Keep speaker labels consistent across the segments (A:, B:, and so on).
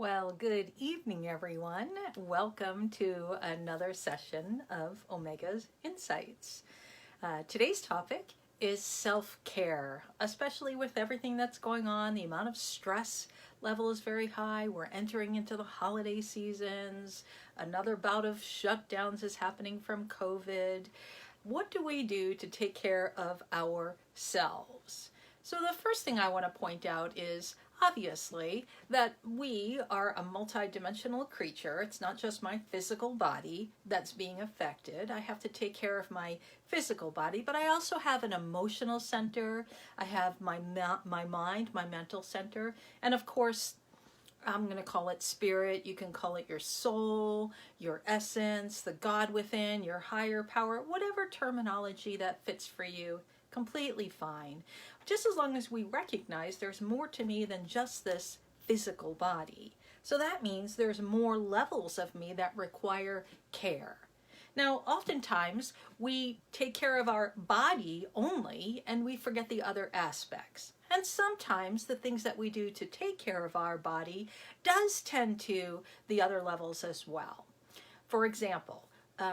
A: Well, good evening, everyone. Welcome to another session of Omega's Insights. Today's topic is self-care, especially with everything that's going on. The amount of stress level is very high. We're entering into the holiday seasons. Another bout of shutdowns is happening from COVID. What do we do to take care of ourselves? So the first thing I want to point out is obviously that we are a multidimensional creature. It's not just my physical body that's being affected. I have to take care of my physical body, but I also have an emotional center. I have my mind, my mental center, and of course, I'm going to call it spirit. You can call it your soul, your essence, the God within, your higher power, whatever terminology that fits for you, completely fine. Just as long as we recognize there's more to me than just this physical body. So that means there's more levels of me that require care. Now, oftentimes we take care of our body only and we forget the other aspects. And sometimes the things that we do to take care of our body does tend to the other levels as well. For example,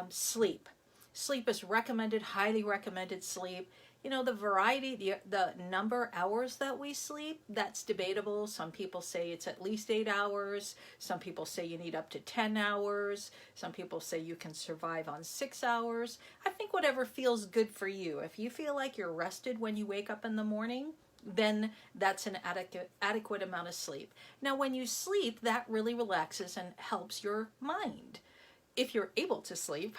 A: sleep. Sleep is recommended, highly recommended sleep. You know, the variety, the number hours that we sleep, that's debatable. Some people say it's at least 8 hours. Some people say you need up to 10 hours. Some people say you can survive on 6 hours. I think whatever feels good for you. If you feel like you're rested when you wake up in the morning, then that's an adequate amount of sleep. Now, when you sleep, that really relaxes and helps your mind. If you're able to sleep,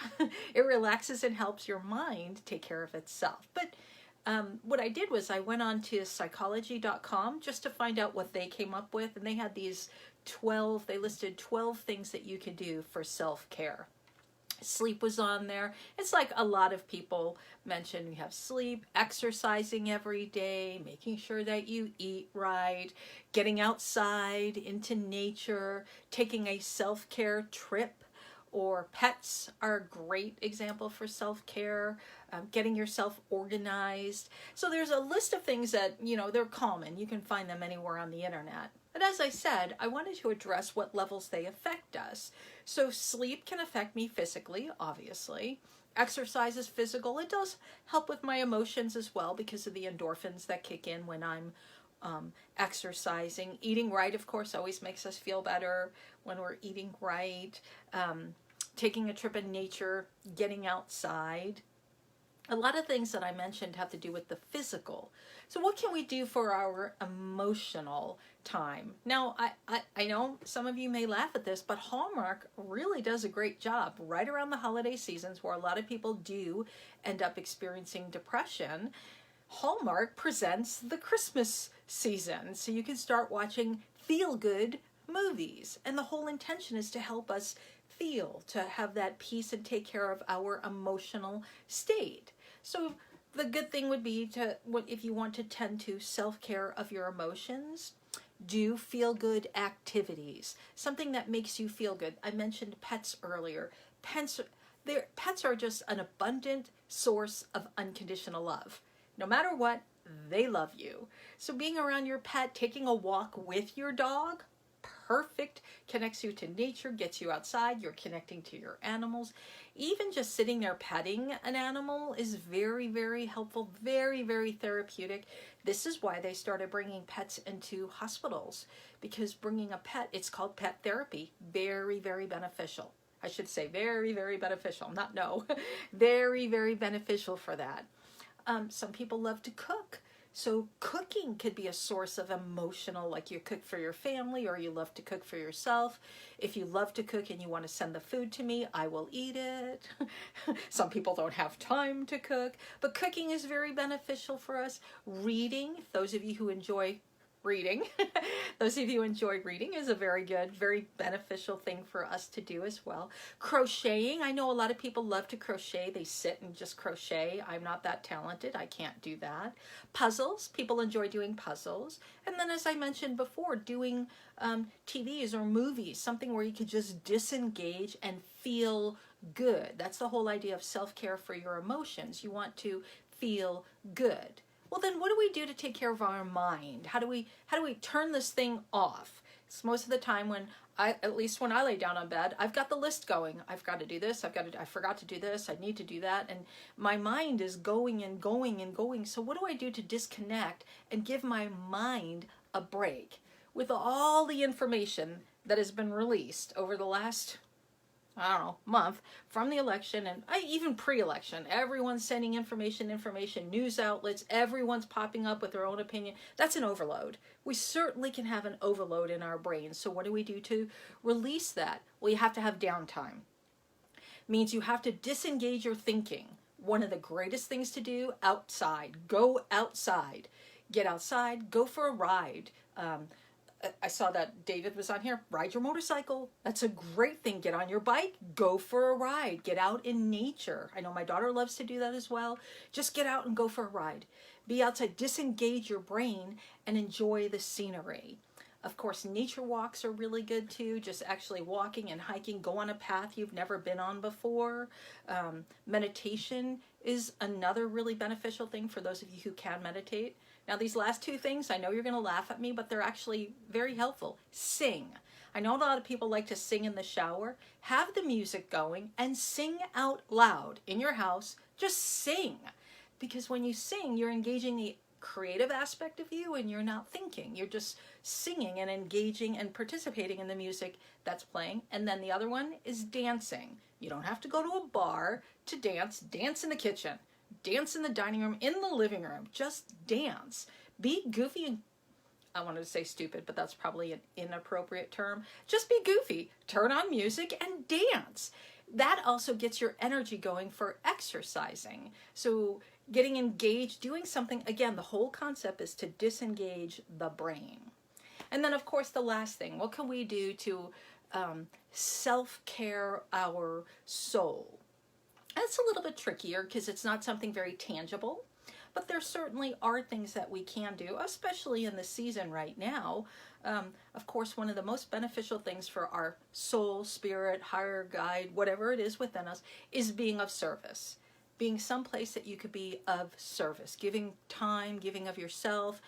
A: it relaxes and helps your mind take care of itself. But what I did was I went on to psychology.com just to find out what they came up with. And they had they listed 12 things that you could do for self-care. Sleep was on there. It's like a lot of people mention you have sleep, exercising every day, making sure that you eat right, getting outside into nature, taking a self-care trip. Or pets are a great example for self-care, getting yourself organized. So there's a list of things that, they're common. You can find them anywhere on the internet. But as I said, I wanted to address what levels they affect us. So sleep can affect me physically, obviously. Exercise is physical. It does help with my emotions as well because of the endorphins that kick in when I'm exercising. Eating right, of course, always makes us feel better when we're eating right. Taking a trip in nature, getting outside. A lot of things that I mentioned have to do with the physical. So what can we do for our emotional time? Now, I know some of you may laugh at this, but Hallmark really does a great job right around the holiday seasons where a lot of people do end up experiencing depression. Hallmark presents the Christmas season, so you can start watching feel-good movies. And the whole intention is to help us feel, to have that peace and take care of our emotional state. So the good thing would be if you want to tend to self-care of your emotions, do feel-good activities, something that makes you feel good. I mentioned pets earlier. Pets are just an abundant source of unconditional love. No matter what, they love you. So being around your pet, taking a walk with your dog, perfect, connects you to nature, gets you outside, you're connecting to your animals. Even just sitting there petting an animal is very, very helpful, very, very therapeutic. This is why they started bringing pets into hospitals, because bringing a pet, it's called pet therapy, very, very beneficial. I should say very, very beneficial, not no. Very, very beneficial for that. Some people love to cook. So cooking could be a source of emotional, like you cook for your family or you love to cook for yourself. If you love to cook and you want to send the food to me, I will eat it. Some people don't have time to cook, but cooking is very beneficial for us. Reading, those of you who enjoy reading, those of you who enjoy reading is a very good, very beneficial thing for us to do as well. Crocheting, I know a lot of people love to crochet. They sit and just crochet. I'm not that talented. I can't do that. Puzzles, people enjoy doing puzzles. And then as I mentioned before, doing TVs or movies, something where you could just disengage and feel good. That's the whole idea of self-care for your emotions. You want to feel good. Well, then what do we do to take care of our mind? How do we turn this thing off? So most of the time at least when I lay down on bed, I've got the list going. I've got to do this. I forgot to do this. I need to do that. And my mind is going and going and going. So what do I do to disconnect and give my mind a break with all the information that has been released over the last, I don't know, month from the election and even pre-election? Everyone's sending information, news outlets, everyone's popping up with their own opinion. That's an overload. We certainly can have an overload in our brains. So what do we do to release that? Well, you have to have downtime. Means you have to disengage your thinking. One of the greatest things to do, outside. Go outside. Get outside, go for a ride. I saw that David was on here. Ride your motorcycle. That's a great thing. Get on your bike. Go for a ride. Get out in nature. I know my daughter loves to do that as well. Just get out and go for a ride. Be outside. Disengage your brain and enjoy the scenery. Of course, nature walks are really good too. Just actually walking and hiking. Go on a path you've never been on before. Meditation is another really beneficial thing for those of you who can meditate. Now, these last two things, I know you're going to laugh at me, but they're actually very helpful. Sing. I know a lot of people like to sing in the shower. Have the music going and sing out loud in your house. Just sing. Because when you sing, you're engaging the creative aspect of you and you're not thinking. You're just singing and engaging and participating in the music that's playing. And then the other one is dancing. You don't have to go to a bar to dance. Dance in the kitchen. Dance in the dining room, in the living room. Just dance. Be goofy and, I wanted to say stupid, but that's probably an inappropriate term. Just be goofy. Turn on music and dance. That also gets your energy going for exercising. So getting engaged, doing something, again, the whole concept is to disengage the brain. And then, of course, the last thing, what can we do to self-care our soul? It's a little bit trickier because it's not something very tangible, but there certainly are things that we can do, especially in the season right now. Of course, one of the most beneficial things for our soul, spirit, higher guide, whatever it is within us, is being of service. Being someplace that you could be of service, giving time, giving of yourself,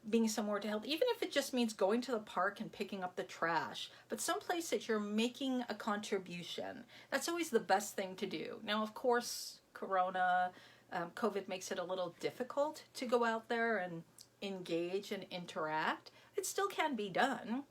A: being somewhere to help, even if it just means going to the park and picking up the trash, but someplace that you're making a contribution. That's always the best thing to do. Now, of course, COVID makes it a little difficult to go out there and engage and interact. It still can be done.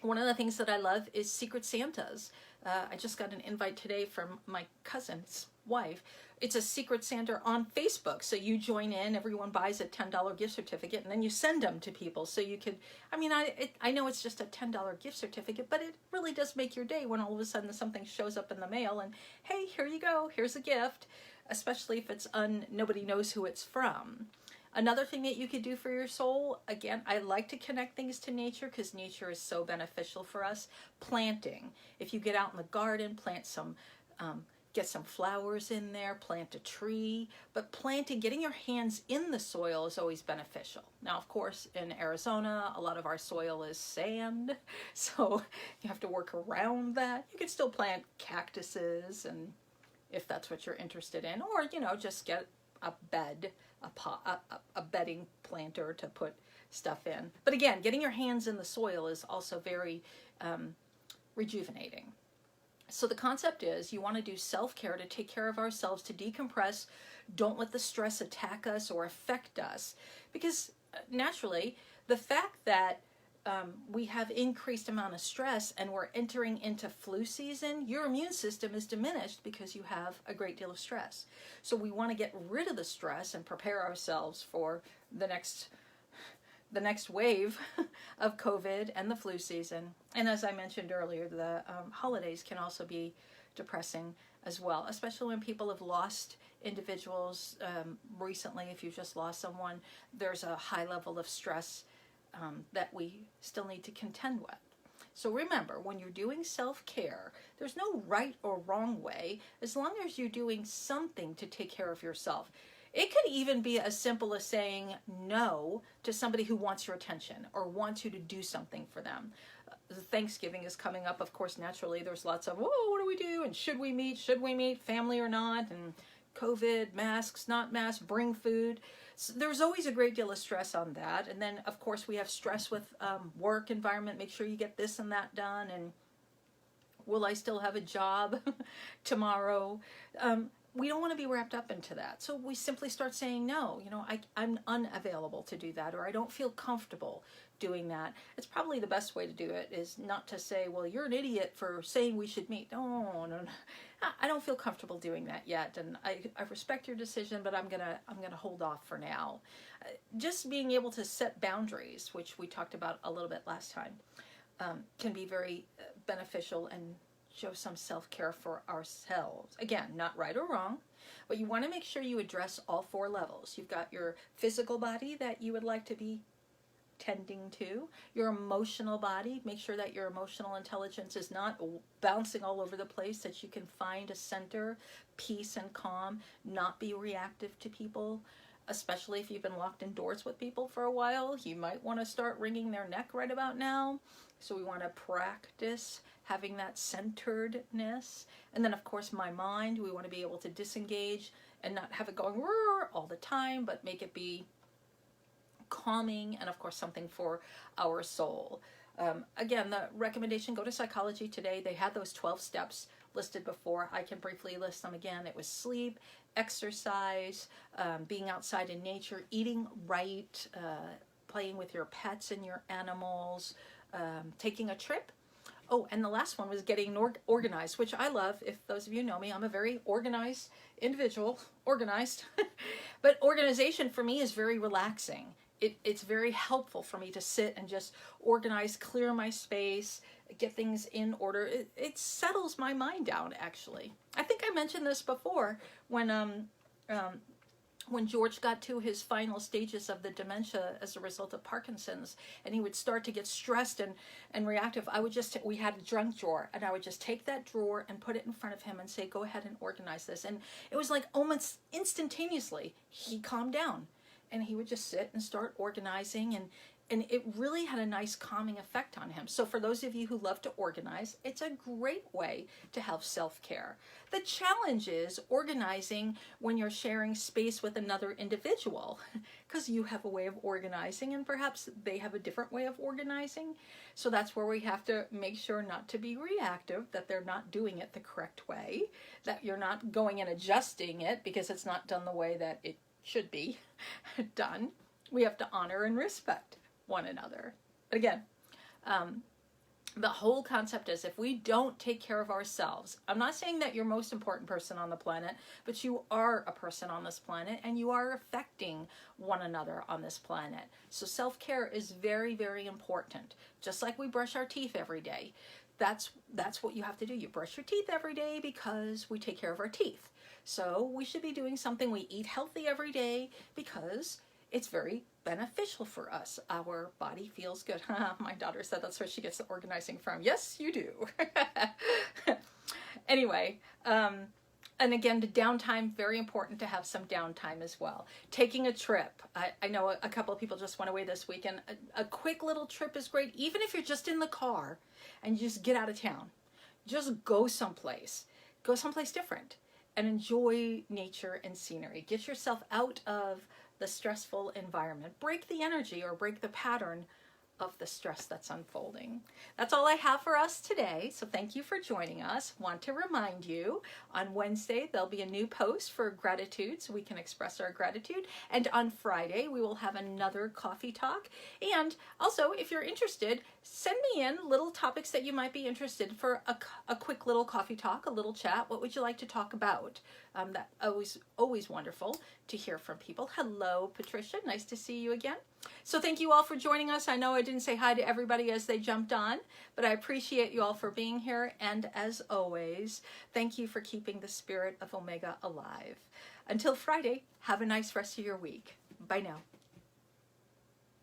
A: One of the things that I love is Secret Santas. I just got an invite today from my cousin's wife. It's a Secret Santa on Facebook. So you join in, everyone buys a $10 gift certificate, and then you send them to people. So you could, I know it's just a $10 gift certificate, but it really does make your day when all of a sudden something shows up in the mail and, hey, here you go, here's a gift, especially if it's nobody knows who it's from. Another thing that you could do for your soul, again, I like to connect things to nature because nature is so beneficial for us. Planting. If you get out in the garden, plant some, get some flowers in there, plant a tree. But planting, getting your hands in the soil is always beneficial. Now, of course, in Arizona, a lot of our soil is sand, so you have to work around that. You can still plant cactuses, and if that's what you're interested in, or, just get a bed, a bedding planter to put stuff in. But again, getting your hands in the soil is also very rejuvenating. So the concept is you want to do self-care to take care of ourselves, to decompress. Don't let the stress attack us or affect us. Because naturally, the fact that we have increased amount of stress and we're entering into flu season, your immune system is diminished because you have a great deal of stress. So we want to get rid of the stress and prepare ourselves for the next wave of COVID and the flu season. And as I mentioned earlier, the holidays can also be depressing as well, especially when people have lost individuals recently. If you've just lost someone, there's a high level of stress that we still need to contend with. So remember, when you're doing self-care, there's no right or wrong way, as long as you're doing something to take care of yourself. It could even be as simple as saying no to somebody who wants your attention or wants you to do something for them. Thanksgiving is coming up, of course, naturally. There's lots of, whoa, what do we do? And should we meet, family or not? And COVID, masks, not masks, bring food. So there's always a great deal of stress on that. And then, of course, we have stress with work environment. Make sure you get this and that done. And will I still have a job tomorrow? We don't want to be wrapped up into that. So we simply start saying, no, I'm unavailable to do that, or I don't feel comfortable doing that. It's probably the best way to do it is not to say, well, you're an idiot for saying we should meet. No. I don't feel comfortable doing that yet. And I respect your decision, but I'm gonna hold off for now. Just being able to set boundaries, which we talked about a little bit last time, can be very beneficial and show some self-care for ourselves. Again, not right or wrong, but you want to make sure you address all 4 levels. You've got your physical body that you would like to be tending to, your emotional body, make sure that your emotional intelligence is not bouncing all over the place, that you can find a center, peace and calm, not be reactive to people. Especially if you've been locked indoors with people for a while, you might want to start wringing their neck right about now. So we want to practice having that centeredness. And then, of course, my mind, we want to be able to disengage and not have it going all the time, but make it be calming and, of course, something for our soul. Again, the recommendation, go to Psychology Today. They had those 12 steps listed before. I can briefly list them again. It was sleep, exercise, being outside in nature, eating right, playing with your pets and your animals, taking a trip. Oh, and the last one was getting organized, which I love. If those of you know me, I'm a very organized individual, organized. But organization for me is very relaxing. It's very helpful for me to sit and just organize, clear my space, get things in order. It settles my mind down, actually. I think I mentioned this before when George got to his final stages of the dementia as a result of Parkinson's, and he would start to get stressed and reactive. We had a junk drawer, and I would just take that drawer and put it in front of him and say, go ahead and organize this. And it was like almost instantaneously, he calmed down. And he would just sit and start organizing, and it really had a nice calming effect on him. So for those of you who love to organize, it's a great way to have self-care. The challenge is organizing when you're sharing space with another individual, because you have a way of organizing and perhaps they have a different way of organizing. So that's where we have to make sure not to be reactive, that they're not doing it the correct way, that you're not going and adjusting it because it's not done the way that it should be done. We have to honor and respect one another. But again, the whole concept is if we don't take care of ourselves, I'm not saying that you're most important person on the planet, but you are a person on this planet and you are affecting one another on this planet. So self-care is very, very important. Just like we brush our teeth every day. That's what you have to do. You brush your teeth every day because we take care of our teeth. So we should be doing something. We eat healthy every day because it's very beneficial for us. Our body feels good. My daughter said that's where she gets the organizing from. Yes, you do. Anyway, and again, the downtime, very important to have some downtime as well. Taking a trip. I know a couple of people just went away this weekend. A quick little trip is great, even if you're just in the car and you just get out of town. Just go someplace. Go someplace different and enjoy nature and scenery. Get yourself out of the stressful environment. Break the energy or break the pattern of the stress that's unfolding. That's all I have for us today. So thank you for joining us. Want to remind you, on Wednesday, there'll be a new post for gratitude so we can express our gratitude. And on Friday, we will have another coffee talk. And also, if you're interested, send me in little topics that you might be interested for a quick little coffee talk, a little chat. What would you like to talk about? That always wonderful to hear from people. Hello, Patricia. Nice to see you again. So thank you all for joining us. I know I didn't say hi to everybody as they jumped on, but I appreciate you all for being here. And as always, thank you for keeping the spirit of Omega alive. Until Friday, have a nice rest of your week. Bye now.